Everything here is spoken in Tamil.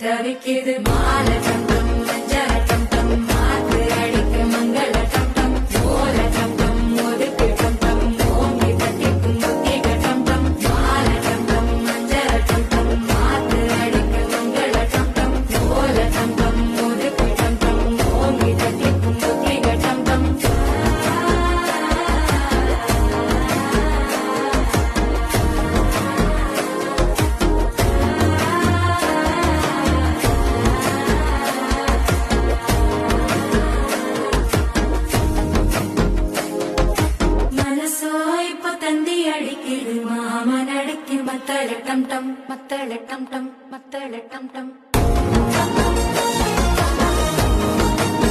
தவிக்குது மால டம் டம் மஞ்சள டம் டம் மாத்து அடிக்க மங்கள டம் டம் ஓல டம் டம் ஒதுக்கு டம் டம் ஓங்கி தட்டிக்கும் முத்திக டம் டம் மால டம் டம் மஞ்சள டம் டம் மாத்து அடிக்க மங்கள டம் டம் ஓல டம் டம் ஒதுக்கு டம் டம் ஓங்கி தட்டிக்கும் முத்திக டம் டம் தந்தி அடிக்குது மாமன் அடிக்கு மத்தள டம் டம் மத்தள டம் டம் மத்தள டம் டம்